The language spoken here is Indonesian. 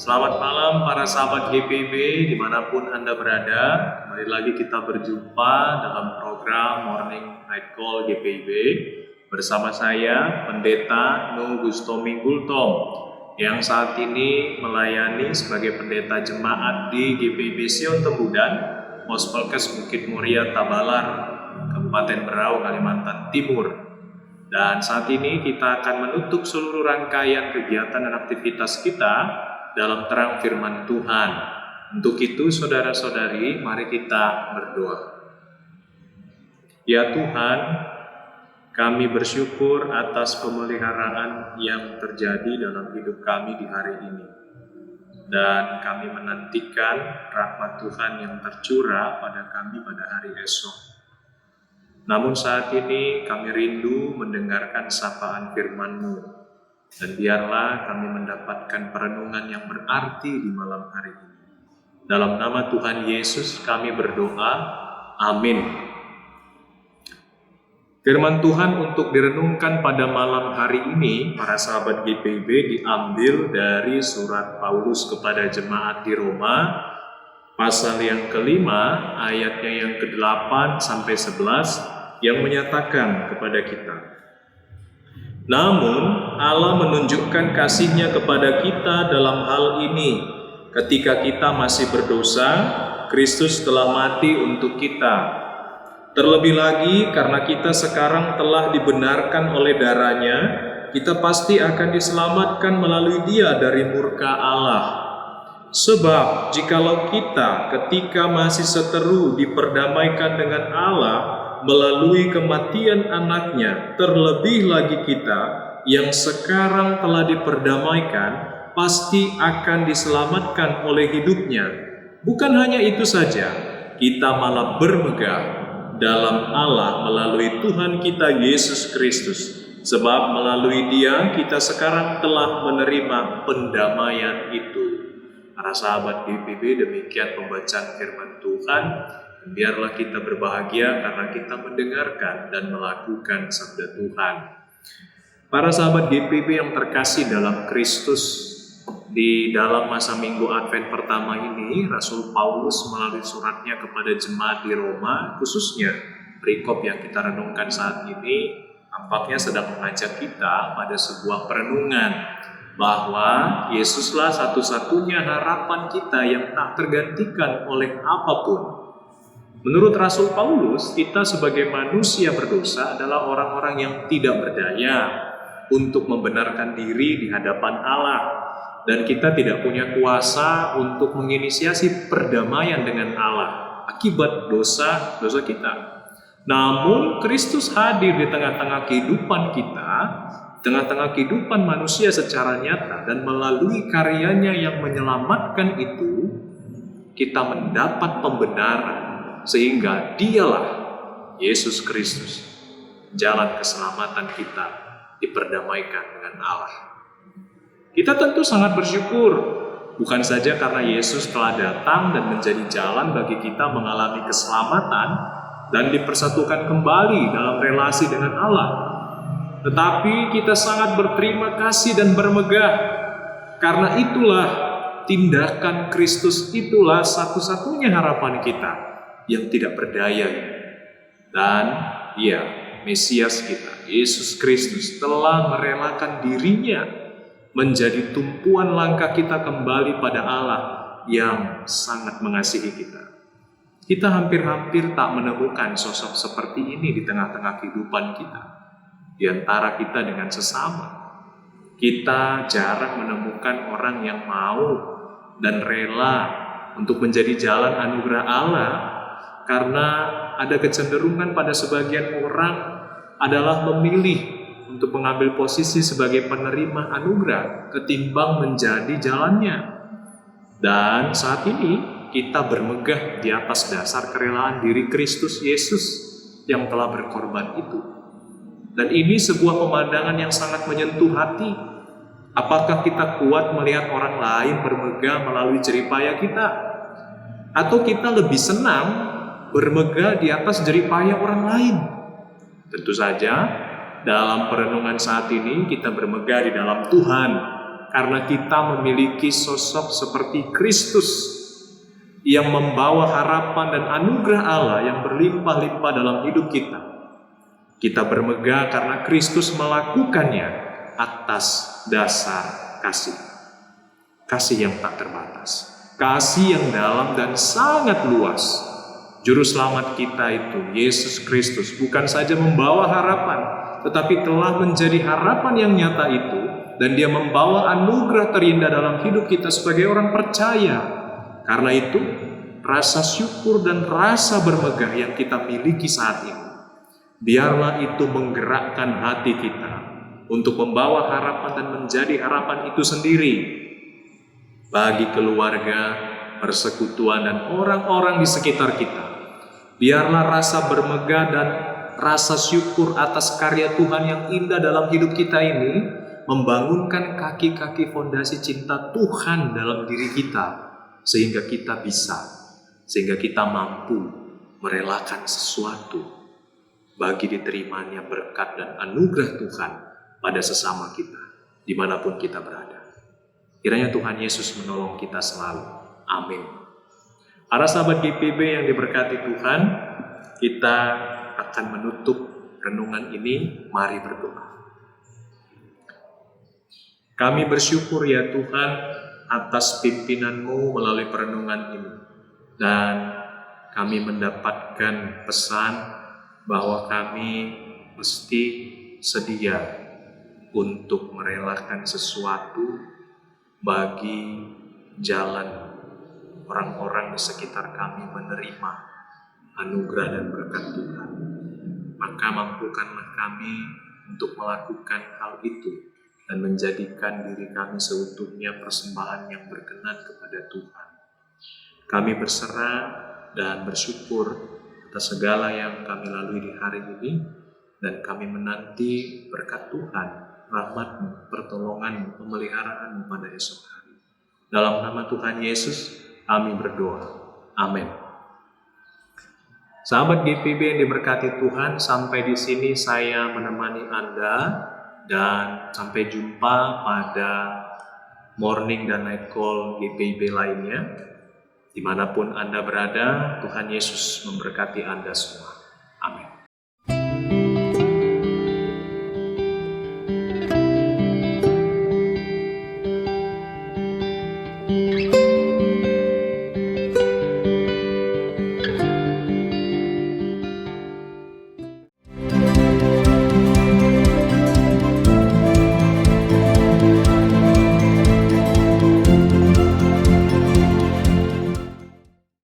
Selamat malam para sahabat GPIB dimanapun Anda berada. Kembali lagi kita berjumpa dalam program Morning Night Call GPIB bersama saya Pendeta No Gustomi Gultom yang saat ini melayani sebagai pendeta jemaat di GPIB Sion Tembudan, Mospelkes Bukit Muria Tabalar, Kabupaten Berau, Kalimantan Timur. Dan saat ini kita akan menutup seluruh rangkaian kegiatan dan aktivitas kita dalam terang firman Tuhan. Untuk itu saudara-saudari, mari kita berdoa. Ya Tuhan, kami bersyukur atas pemeliharaan yang terjadi dalam hidup kami di hari ini. Dan kami menantikan rahmat Tuhan yang tercurah pada kami pada hari esok. Namun saat ini kami rindu mendengarkan sapaan firman-Mu, dan biarlah kami mendapatkan perenungan yang berarti di malam hari ini. Dalam nama Tuhan Yesus kami berdoa, amin. Firman Tuhan untuk direnungkan pada malam hari ini, para sahabat GPIB, diambil dari surat Paulus kepada jemaat di Roma, pasal yang kelima, ayatnya yang ke-8 sampai 11, yang menyatakan kepada kita, namun Allah menunjukkan kasih-Nya kepada kita dalam hal ini, ketika kita masih berdosa, Kristus telah mati untuk kita. Terlebih lagi, karena kita sekarang telah dibenarkan oleh darah-Nya, kita pasti akan diselamatkan melalui Dia dari murka Allah. Sebab, jikalau kita ketika masih seteru diperdamaikan dengan Allah melalui kematian anaknya, terlebih lagi kita yang sekarang telah diperdamaikan, pasti akan diselamatkan oleh hidupnya. Bukan hanya itu saja, kita malah bermegah dalam Allah melalui Tuhan kita Yesus Kristus. Sebab melalui Dia kita sekarang telah menerima pendamaian itu. Para sahabat GPIB, demikian pembacaan firman Tuhan. Biarlah kita berbahagia karena kita mendengarkan dan melakukan sabda Tuhan. Para sahabat GPIB yang terkasih dalam Kristus, di dalam masa minggu Advent pertama ini, Rasul Paulus melalui suratnya kepada jemaat di Roma, khususnya perikop yang kita renungkan saat ini, tampaknya sedang mengajak kita pada sebuah perenungan bahwa Yesuslah satu-satunya harapan kita yang tak tergantikan oleh apapun. Menurut Rasul Paulus, kita sebagai manusia berdosa adalah orang-orang yang tidak berdaya untuk membenarkan diri di hadapan Allah. Dan kita tidak punya kuasa untuk menginisiasi perdamaian dengan Allah akibat dosa-dosa kita. Namun Kristus hadir di tengah-tengah kehidupan kita, tengah-tengah kehidupan manusia secara nyata, dan melalui karyanya yang menyelamatkan itu, kita mendapat pembenaran. Sehingga Dialah Yesus Kristus, jalan keselamatan kita diperdamaikan dengan Allah. Kita tentu sangat bersyukur, bukan saja karena Yesus telah datang dan menjadi jalan bagi kita mengalami keselamatan dan dipersatukan kembali dalam relasi dengan Allah, tetapi kita sangat berterima kasih dan bermegah karena itulah tindakan Kristus, itulah satu-satunya harapan kita yang tidak berdaya. Dan Dia, Mesias kita, Yesus Kristus, telah merelakan dirinya menjadi tumpuan langkah kita kembali pada Allah yang sangat mengasihi kita. Kita hampir-hampir tak menemukan sosok seperti ini di tengah-tengah kehidupan kita, di antara kita dengan sesama. Kita jarang menemukan orang yang mau dan rela untuk menjadi jalan anugerah Allah, karena ada kecenderungan pada sebagian orang adalah memilih untuk mengambil posisi sebagai penerima anugerah ketimbang menjadi jalannya. Dan saat ini kita bermegah di atas dasar kerelaan diri Kristus Yesus yang telah berkorban itu. Dan ini sebuah pemandangan yang sangat menyentuh hati. Apakah kita kuat melihat orang lain bermegah melalui jeripaya kita? Atau kita lebih senang bermegah di atas jeripaya orang lain? Tentu saja dalam perenungan saat ini kita bermegah di dalam Tuhan, karena kita memiliki sosok seperti Kristus yang membawa harapan dan anugerah Allah yang berlimpah-limpah dalam hidup kita. Kita bermegah karena Kristus melakukannya atas dasar kasih. Kasih yang tak terbatas. Kasih yang dalam dan sangat luas. Juru selamat kita itu, Yesus Kristus, bukan saja membawa harapan, tetapi telah menjadi harapan yang nyata itu, dan Dia membawa anugerah terindah dalam hidup kita sebagai orang percaya. Karena itu, rasa syukur dan rasa bermegah yang kita miliki saat ini, biarlah itu menggerakkan hati kita untuk membawa harapan dan menjadi harapan itu sendiri bagi keluarga, persekutuan, dan orang-orang di sekitar kita. Biarlah rasa bermegah dan rasa syukur atas karya Tuhan yang indah dalam hidup kita ini membangunkan kaki-kaki fondasi cinta Tuhan dalam diri kita, sehingga kita mampu merelakan sesuatu bagi diterimanya berkat dan anugerah Tuhan pada sesama kita, dimanapun kita berada. Kiranya Tuhan Yesus menolong kita selalu. Amin. Para sahabat GPB yang diberkati Tuhan, kita akan menutup renungan ini. Mari berdoa. Kami bersyukur ya Tuhan atas pimpinanmu melalui perenungan ini. Dan kami mendapatkan pesan bahwa kami mesti sedia untuk merelakan sesuatu bagi jalan orang-orang di sekitar kami menerima anugerah dan berkat Tuhan. Maka mampukanlah kami untuk melakukan hal itu dan menjadikan diri kami seutuhnya persembahan yang berkenan kepada Tuhan. Kami berserah dan bersyukur atas segala yang kami lalui di hari ini, dan kami menanti berkat Tuhan, rahmat-Mu, pertolongan-Mu, pemeliharaan-Mu pada esok hari. Dalam nama Tuhan Yesus, kami berdoa. Amin. Sahabat GPB yang diberkati Tuhan, sampai di sini saya menemani Anda, dan sampai jumpa pada morning dan night call GPB lainnya. Dimanapun Anda berada, Tuhan Yesus memberkati Anda semua. Amin.